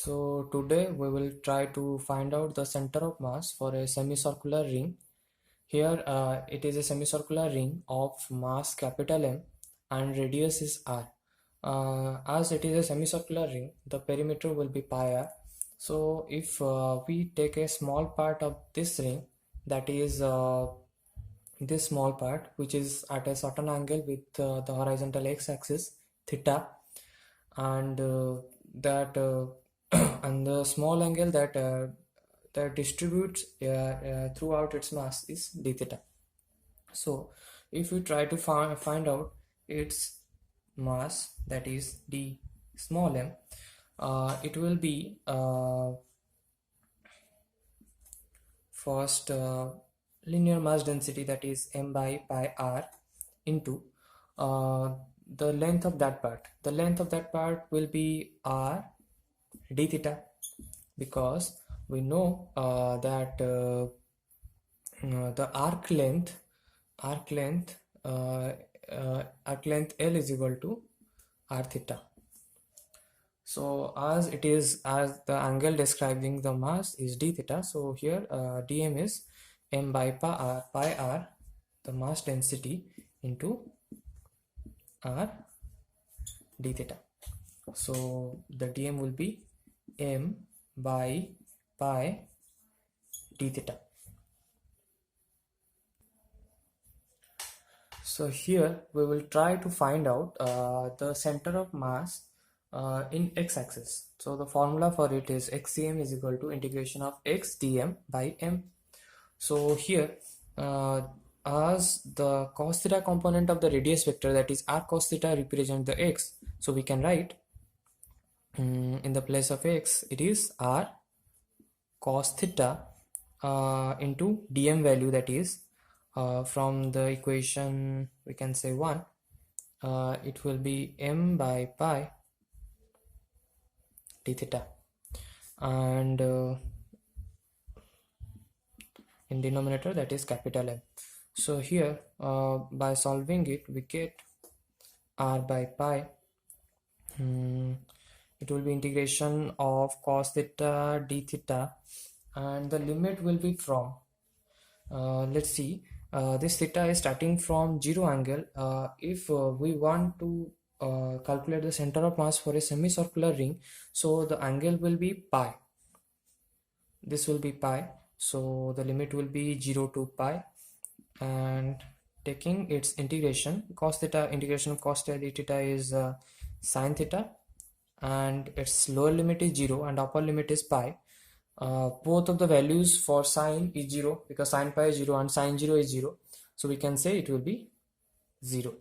So today we will try to find out the center of mass for a semicircular ring. Here it is a semicircular ring of mass capital M and radius is r. As it is a semicircular ring, the perimeter will be pi r. So if we take a small part of this ring, that is this small part which is at a certain angle with the horizontal x-axis theta, and that and the small angle that distributes throughout its mass is d theta. So if we try to find out its mass, that is d small m, it will be first linear mass density, that is m by pi r, into the length of that part. The length of that part will be r d theta, because we know that the arc length L is equal to r theta. So as the angle describing the mass is d theta, so here dm is m by pi r, the mass density, into r d theta. So the dm will be m by pi d theta. So here we will try to find out the center of mass in x-axis. So the formula for it is xcm is equal to integration of x dm by m. So here as the cos theta component of the radius vector, that is r cos theta, represent the x, so we can write in the place of x it is r cos theta into dm value, that is from the equation we can say 1, it will be m by pi d theta, and in denominator that is capital M. So here by solving it we get r by pi, it will be integration of cos theta d theta, and the limit will be from let's see, this theta is starting from 0 angle. If we want to calculate the center of mass for a semicircular ring, so the angle will be pi, this will be pi, so the limit will be 0 to pi, and taking its integration, cos theta, integration of cos theta d theta is sin theta, and its lower limit is 0 and upper limit is pi. Both of the values for sine is 0, because sin pi is 0 and sin 0 is 0, so we can say it will be 0.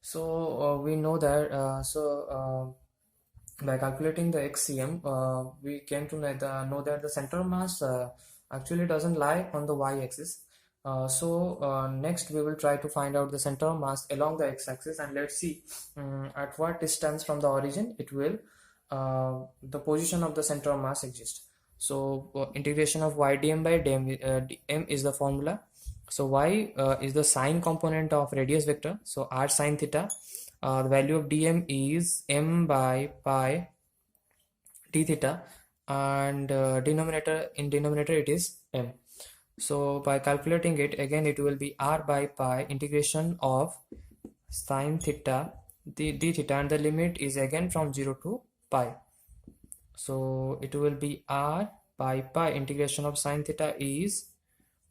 So we know that by calculating the xcm, we came to know that the center of mass actually doesn't lie on the y-axis. Next we will try to find out the center of mass along the x-axis, and let's see at what distance from the origin it will the position of the center of mass exists. So integration of y dm by dm is the formula. So y is the sine component of radius vector, so r sin theta, the value of dm is m by pi d theta, and denominator it is m. So by calculating it again, it will be r by pi integration of sin theta d theta, and the limit is again from 0 to pi. So it will be r by pi integration of sin theta is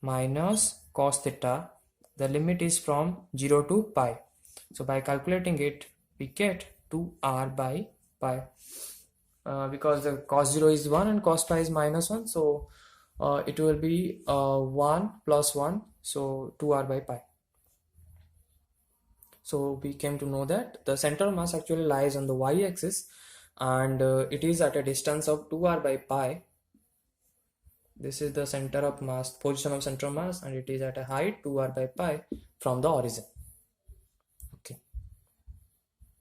minus cos theta, the limit is from 0 to pi. So by calculating it we get 2r by pi, because the cos 0 is 1 and cos pi is minus 1, so it will be 1 plus 1, so 2r by pi. So we came to know that the center of mass actually lies on the y-axis, and it is at a distance of 2r by pi. This is the center of mass, position of center of mass, and it is at a height 2r by pi from the origin.